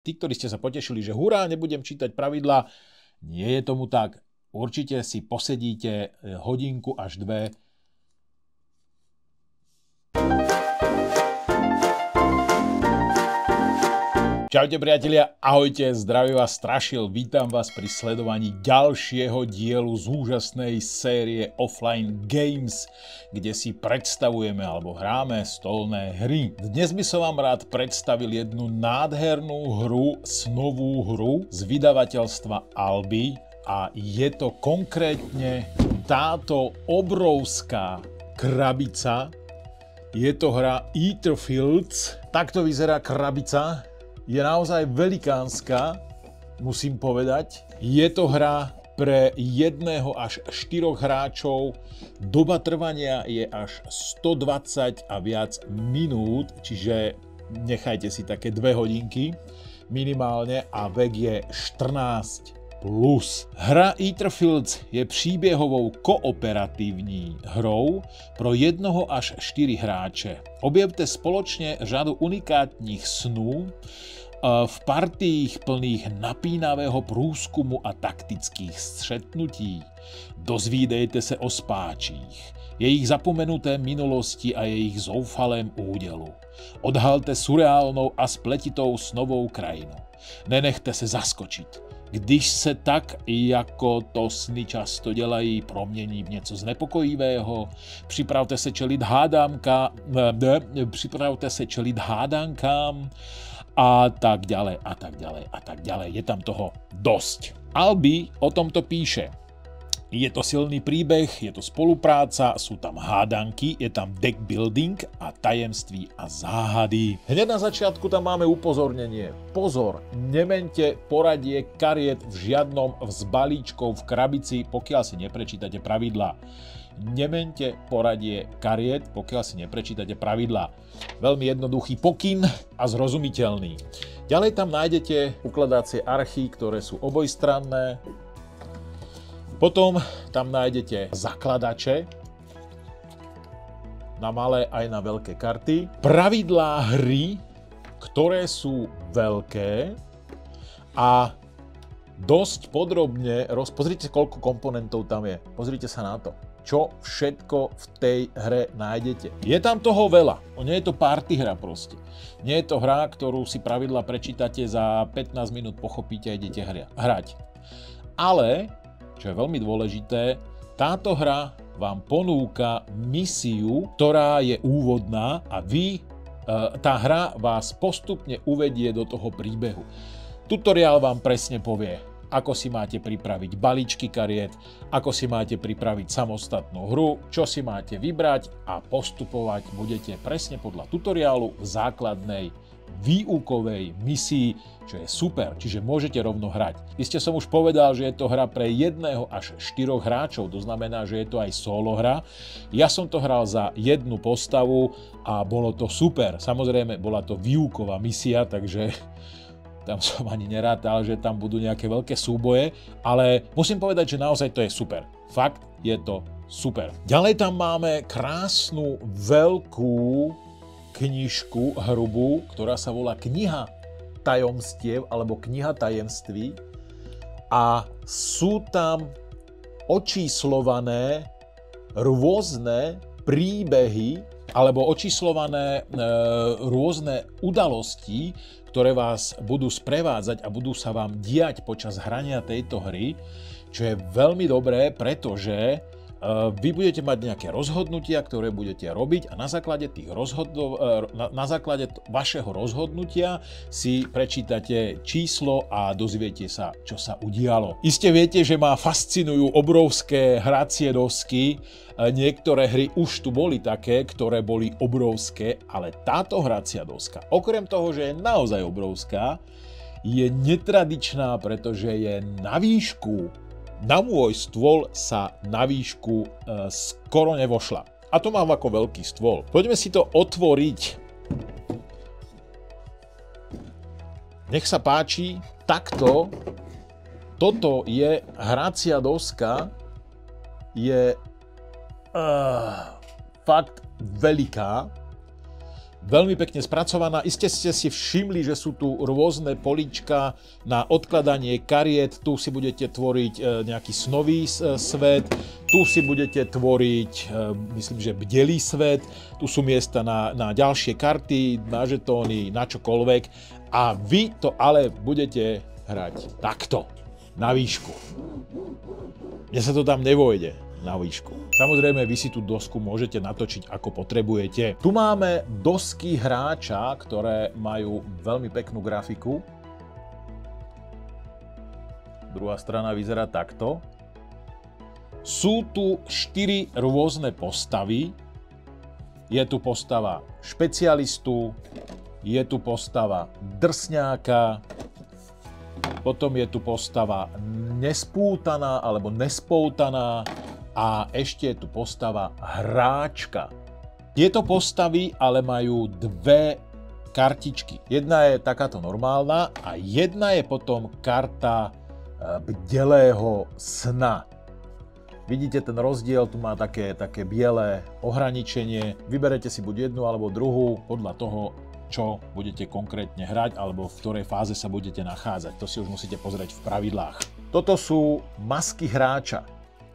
Tí, ktorí ste sa potešili, že hurá, nebudem čítať pravidlá, nie je tomu tak. Určite si posedíte hodinku až dve. Čaute priatelia, ahojte, zdravím vás Strašil, vítam vás pri sledovaní ďalšieho dielu z úžasnej série Offline Games, kde si predstavujeme alebo hráme stolné hry. Dnes by som vám rád predstavil jednu nádhernú hru, snovú hru z vydavateľstva Albi a je to konkrétne táto obrovská krabica. Je to hra Aetherfields. Takto vyzerá krabica. Je naozaj velikánska, musím povedať. Je to hra pre 1 až 4 hráčov. Doba trvania je až 120 a viac minút, čiže nechajte si také 2 hodinky minimálne a vek je 14+. Hra Aetherfields je příběhovou kooperatívní hrou pro 1 až 4 hráče. Objevte spoločne řadu unikátních snů v partiích plných napínavého průzkumu a taktických střetnutí. Dozvídejte se o spáčích, jejich zapomenuté minulosti a jejich zoufalém údělu. Odhalte surreálnou a spletitou snovou krajinu. Nenechte se zaskočit, když se tak, jako to sny často dělají, promění v něco znepokojivého. Připravte se čelit hádankám a tak ďalej, a tak ďalej, a tak ďalej. Je tam toho dosť. Albi o tomto píše. Je to silný príbeh, je to spolupráca, sú tam hádanky, je tam deck building a tajemství a záhady. Hneď na začiatku tam máme upozornenie. Pozor, nemente poradie kariet v žiadnom z balíčkov v krabici, pokiaľ si neprečítate pravidlá. Nemente poradie kariet, pokiaľ si neprečítate pravidlá. Veľmi jednoduchý pokyn a zrozumiteľný. Ďalej tam nájdete ukladacie archy, ktoré sú obojstranné. Potom tam nájdete zakladače na malé aj na veľké karty. Pravidlá hry, ktoré sú veľké a dosť podrobne pozrite, koľko komponentov tam je. Pozrite sa na to. Čo všetko v tej hre nájdete. Je tam toho veľa. Nie je to party hra proste. Nie je to hra, ktorú si pravidla prečítate za 15 minút, pochopíte a idete hrať. Ale, čo je veľmi dôležité, táto hra vám ponúka misiu, ktorá je úvodná a tá hra vás postupne uvedie do toho príbehu. Tutoriál vám presne povie, ako si máte pripraviť balíčky kariet, ako si máte pripraviť samostatnú hru, čo si máte vybrať a postupovať budete presne podľa tutoriálu v základnej výukovej misii, čo je super, čiže môžete rovno hrať. Iste som už povedal, že je to hra pre 1 až 4 hráčov, to znamená, že je to aj solo hra. Ja som to hral za jednu postavu a bolo to super. Samozrejme, bola to výuková misia, takže tam som ani nerátal, že tam budú nejaké veľké súboje, ale musím povedať, že naozaj to je super. Fakt je to super. Ďalej tam máme krásnu veľkú knižku hrubú, ktorá sa volá Kniha tajomstiev alebo Kniha tajemství a sú tam očíslované rôzne príbehy alebo očíslované rôzne udalosti, ktoré vás budú sprevádzať a budú sa vám diať počas hrania tejto hry, čo je veľmi dobré, pretože vy budete mať nejaké rozhodnutia, ktoré budete robiť a na základe vašeho rozhodnutia si prečítate číslo a dozviete sa, čo sa udialo. Iste viete, že ma fascinujú obrovské hracie dosky. Niektoré hry už tu boli také, ktoré boli obrovské, ale táto hracia doska, okrem toho, že je naozaj obrovská, je netradičná, pretože je na výšku. Na môj stôl sa na výšku skoro nevošla. A to mám ako veľký stôl. Poďme si to otvoriť. Nech sa páči, takto. Toto je hracia doska. Je fakt veľká. Veľmi pekne spracovaná. Iste ste si všimli, že sú tu rôzne políčka na odkladanie kariet. Tu si budete tvoriť nejaký snový svet. Tu si budete tvoriť, myslím, že bdelý svet. Tu sú miesta na ďalšie karty, na žetóny, na čokoľvek. A vy to ale budete hrať takto, na výšku. Mne sa to tam nevojde na výšku. Samozrejme, vy si tú dosku môžete natočiť ako potrebujete. Tu máme dosky hráča, ktoré majú veľmi peknú grafiku. Druhá strana vyzerá takto. Sú tu 4 rôzne postavy. Je tu postava špecialistu, je tu postava drsňáka, potom je tu postava nespútaná alebo nespoutaná a ešte je tu postava hráčka. Tieto postavy ale majú dve kartičky. Jedna je takáto normálna a jedna je potom karta bdelého sna. Vidíte ten rozdiel, tu má také biele ohraničenie. Vyberete si buď jednu alebo druhú podľa toho, čo budete konkrétne hrať alebo v ktorej fáze sa budete nachádzať. To si už musíte pozrieť v pravidlách. Toto sú masky hráča.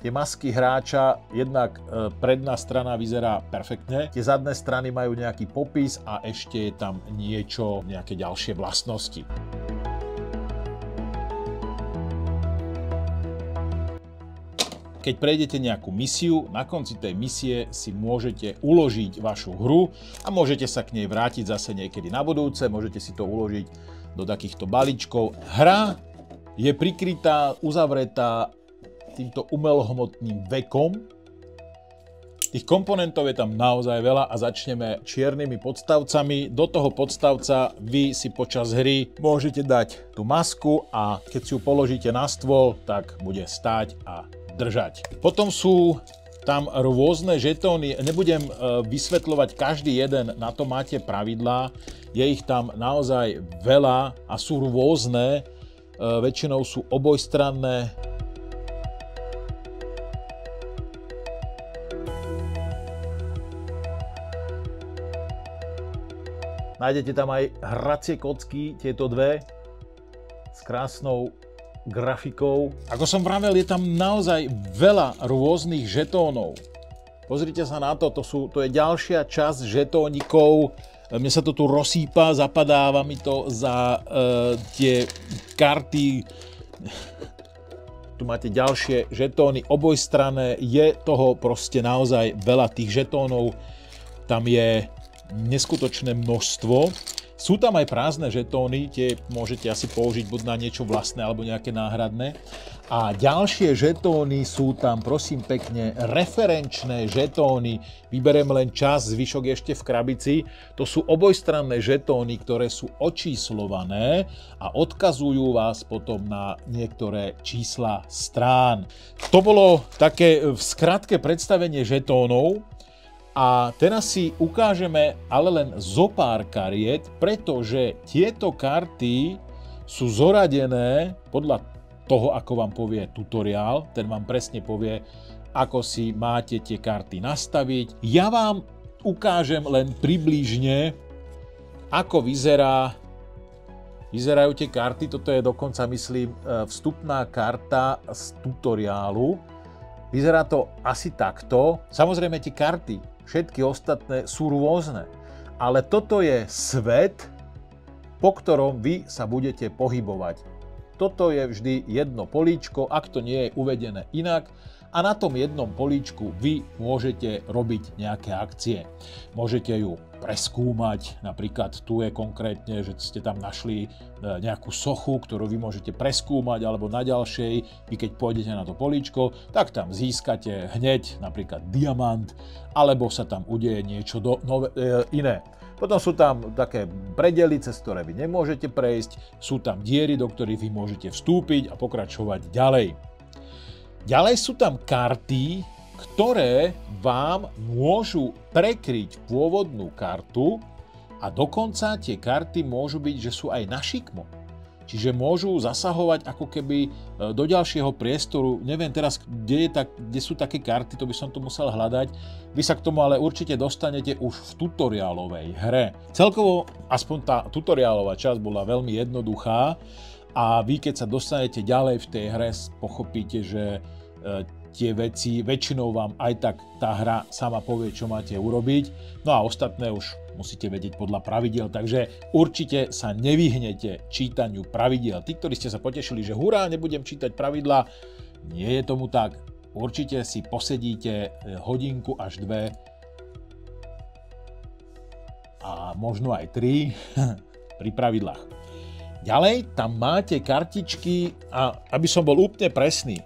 Tie masky hráča, jednak predná strana vyzerá perfektne, tie zadné strany majú nejaký popis a ešte je tam niečo, nejaké ďalšie vlastnosti. Keď prejdete nejakú misiu, na konci tej misie si môžete uložiť vašu hru a môžete sa k nej vrátiť zase niekedy na budúce, môžete si to uložiť do takýchto balíčkov. Hra je prikrytá, uzavretá týmto umelohmotným vekom. Tých komponentov je tam naozaj veľa a začneme čiernymi podstavcami. Do toho podstavca vy si počas hry môžete dať tú masku a keď si ju položíte na stôl, tak bude stáť a držať. Potom sú tam rôzne žetóny. Nebudem vysvetľovať každý jeden, na to máte pravidlá. Je ich tam naozaj veľa a sú rôzne. Väčšinou sú obojstranné. Nájdete tam aj hracie kocky, tieto dve, s krásnou grafikou. Ako som vravel, je tam naozaj veľa rôznych žetónov. Pozrite sa na to, to je ďalšia časť žetónikov. Mne sa to tu rozsýpa, zapadáva mi to za tie karty. Tu máte ďalšie žetóny obojstranné. Je toho proste naozaj veľa tých žetónov. Tam je neskutočné množstvo. Sú tam aj prázdne žetóny, tie môžete asi použiť buď na niečo vlastné alebo nejaké náhradné. A ďalšie žetóny sú tam, prosím pekne, referenčné žetóny. Vyberiem len čas, zvyšok ešte v krabici. To sú obojstranné žetóny, ktoré sú očíslované a odkazujú vás potom na niektoré čísla strán. To bolo také v skratke predstavenie žetónov. A teraz si ukážeme ale len zo pár kariet, pretože tieto karty sú zoradené podľa toho, ako vám povie tutoriál. Ten vám presne povie, ako si máte tie karty nastaviť. Ja vám ukážem len približne, ako vyzerajú tie karty. Toto je dokonca, myslím, vstupná karta z tutoriálu. Vyzerá to asi takto. Samozrejme, tie karty, všetky ostatné sú rôzne. Ale toto je svet, po ktorom vy sa budete pohybovať. Toto je vždy jedno políčko, ak to nie je uvedené inak. A na tom jednom políčku vy môžete robiť nejaké akcie. Môžete ju preskúmať, napríklad tu je konkrétne, že ste tam našli nejakú sochu, ktorú vy môžete preskúmať, alebo na ďalšej, vy keď pôjdete na to políčko, tak tam získate hneď napríklad diamant, alebo sa tam udeje niečo iné. Potom sú tam také predely, cez ktoré vy nemôžete prejsť, sú tam diery, do ktorých vy môžete vstúpiť a pokračovať ďalej. Ďalej sú tam karty, ktoré vám môžu prekryť pôvodnú kartu a dokonca tie karty môžu byť, že sú aj na šikmo. Čiže môžu zasahovať ako keby do ďalšieho priestoru. Neviem teraz, kde sú také karty, to by som to musel hľadať. Vy sa k tomu ale určite dostanete už v tutoriálovej hre. Celkovo, aspoň tá tutoriálová časť bola veľmi jednoduchá a vy, keď sa dostanete ďalej v tej hre, pochopíte, že tie veci, väčšinou vám aj tak tá hra sama povie, čo máte urobiť. No a ostatné už musíte vedieť podľa pravidiel, takže určite sa nevyhnete čítaniu pravidiel. Tí, ktorí ste sa potešili, že hurá, nebudem čítať pravidlá, nie je tomu tak. Určite si posedíte hodinku až 2 a možno aj 3 pri pravidlách. Ďalej tam máte kartičky a aby som bol úplne presný,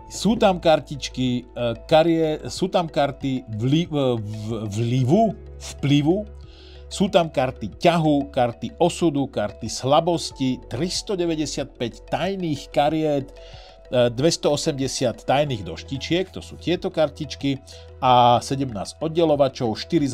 sú tam kartičky, sú tam karty vplyvu, sú tam karty ťahu, karty osudu, karty slabosti, 395 tajných kariet, 280 tajných doštičiek, to sú tieto kartičky, a 17 oddelovačov, 4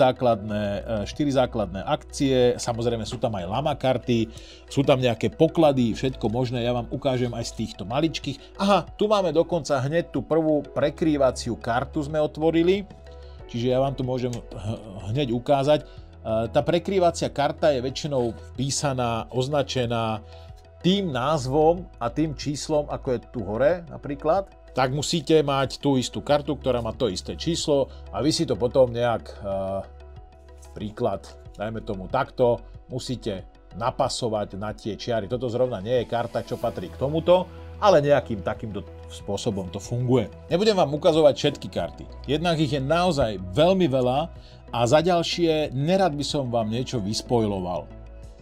základné akcie, samozrejme sú tam aj lama karty, sú tam nejaké poklady, všetko možné, ja vám ukážem aj z týchto maličkých. Aha, tu máme dokonca hneď tú prvú prekrývaciu kartu sme otvorili, čiže ja vám tu môžem hneď ukázať. Tá prekrývacia karta je väčšinou písaná, označená tým názvom a tým číslom, ako je tu hore napríklad, tak musíte mať tú istú kartu, ktorá má to isté číslo a vy si to potom nejak, príklad, dajme tomu takto, musíte napasovať na tie čiary. Toto zrovna nie je karta, čo patrí k tomuto, ale nejakým takýmto spôsobom to funguje. Nebudem vám ukazovať všetky karty, jednak ich je naozaj veľmi veľa a za ďalšie nerad by som vám niečo vyspojloval.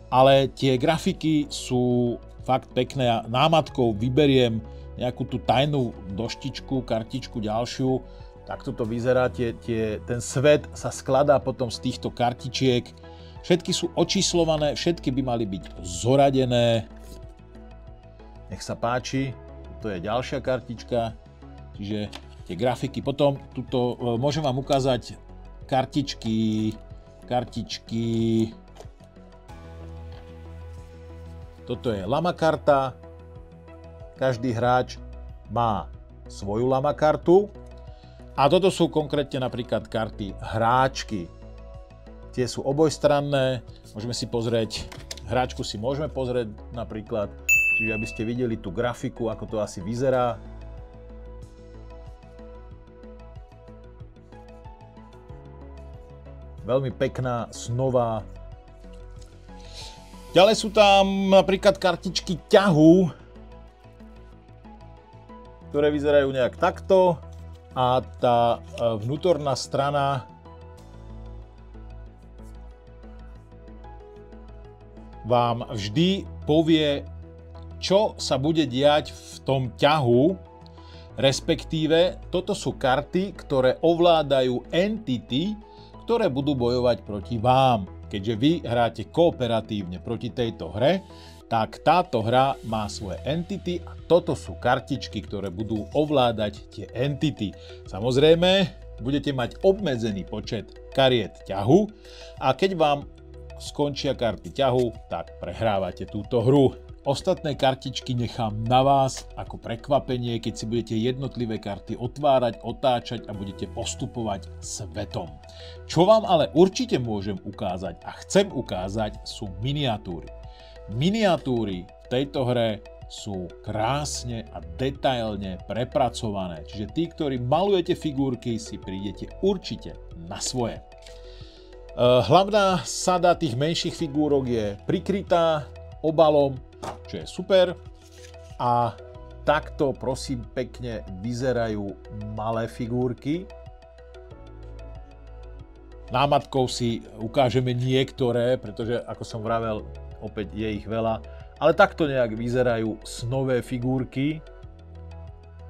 Ale tie grafiky sú fakt pekné a námatkou vyberiem nejakú tú tajnú doštičku, kartičku ďalšiu. Takto to vyzerá, ten svet sa skladá potom z týchto kartičiek. Všetky sú očíslované, všetky by mali byť zoradené. Nech sa páči, to je ďalšia kartička, čiže tie grafiky. Potom tuto môžem vám ukázať kartičky. Toto je lama karta, každý hráč má svoju lama kartu a toto sú konkrétne napríklad karty hráčky. Tie sú obojstranné, môžeme si pozrieť, hráčku si môžeme pozrieť napríklad, čiže aby ste videli tú grafiku, ako to asi vyzerá. Veľmi pekná, snová. Ďalej sú tam napríklad kartičky ťahu, ktoré vyzerajú nejak takto a tá vnútorná strana vám vždy povie, čo sa bude diať v tom ťahu, respektíve toto sú karty, ktoré ovládajú entity, ktoré budú bojovať proti vám. Keďže vy hráte kooperatívne proti tejto hre, tak táto hra má svoje entity a toto sú kartičky, ktoré budú ovládať tie entity. Samozrejme, budete mať obmedzený počet kariet ťahu a keď vám skončia karty ťahu, tak prehrávate túto hru. Ostatné kartičky nechám na vás ako prekvapenie, keď si budete jednotlivé karty otvárať, otáčať a budete postupovať svetom. Čo vám ale určite môžem ukázať a chcem ukázať sú miniatúry. Miniatúry v tejto hre sú krásne a detailne prepracované, čiže tí, ktorí malujete figurky, si prídete určite na svoje. Hlavná sada tých menších figúrok je prikrytá obalom, čo je super, a takto prosím pekne vyzerajú malé figurky. Námatkou si ukážeme niektoré, pretože ako som vravel, opäť je ich veľa, ale takto nejak vyzerajú snové figurky,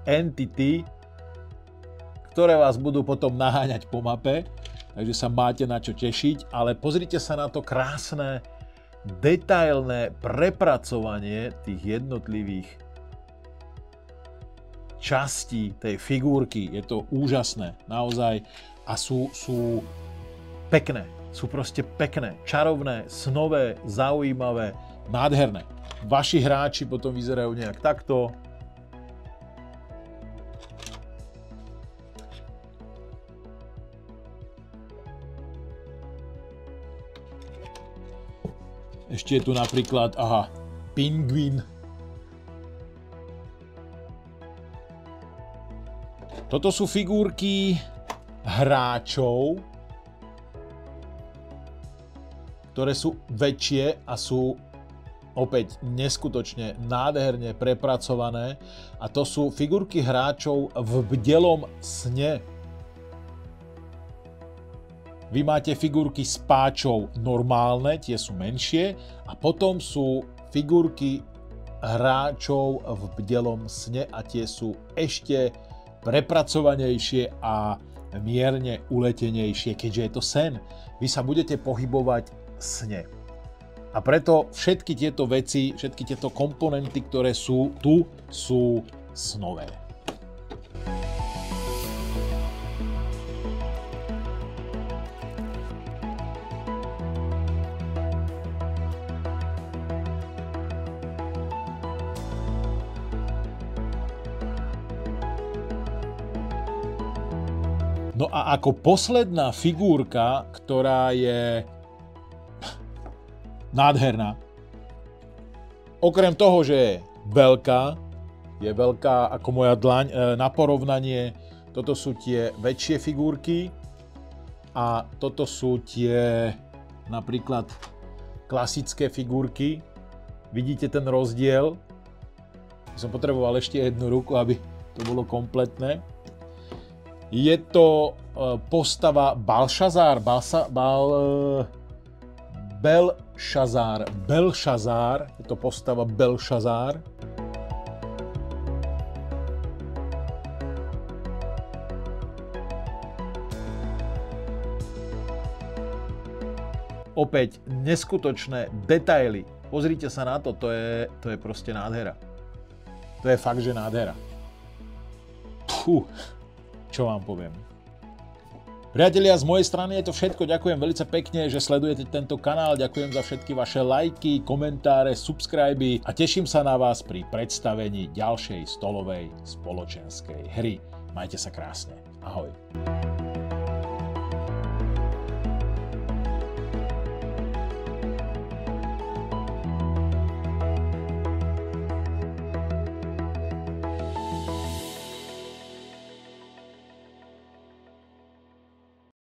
entity, ktoré vás budú potom naháňať po mape, takže sa máte na čo tešiť, ale pozrite sa na to krásne detailné prepracovanie tých jednotlivých častí tej figurky. Je to úžasné, naozaj, a sú pekné, sú proste pekné, čarovné, snové, zaujímavé, nádherné. Vaši hráči potom vyzerajú nejak takto. Ešte je tu napríklad, pingvin. Toto sú figurky hráčov, ktoré sú väčšie a sú opäť neskutočne nádherne prepracované. A to sú figurky hráčov v bdelom sne. Vy máte figurky spáčov normálne, tie sú menšie. A potom sú figurky hráčov v bdelom sne a tie sú ešte prepracovanejšie a mierne uletenejšie, keďže je to sen. Vy sa budete pohybovať v sne. A preto všetky tieto veci, všetky tieto komponenty, ktoré sú tu, sú snové. No a ako posledná figurka, ktorá je nádherná, okrem toho, že je veľká ako moja dlaň, na porovnanie, toto sú tie väčšie figurky a toto sú tie napríklad klasické figurky. Vidíte ten rozdiel? Som potreboval ešte jednu ruku, aby to bolo kompletné. Je to postava Balšazár, je to postava Belšazár. Opäť neskutočné detaily. Pozrite sa na to, to je proste nádhera. To je fakt, že nádhera. Čo vám poviem. Priatelia, z mojej strany je to všetko. Ďakujem veľmi pekne, že sledujete tento kanál. Ďakujem za všetky vaše lajky, komentáre, subscriby a teším sa na vás pri predstavení ďalšej stolovej spoločenskej hry. Majte sa krásne. Ahoj.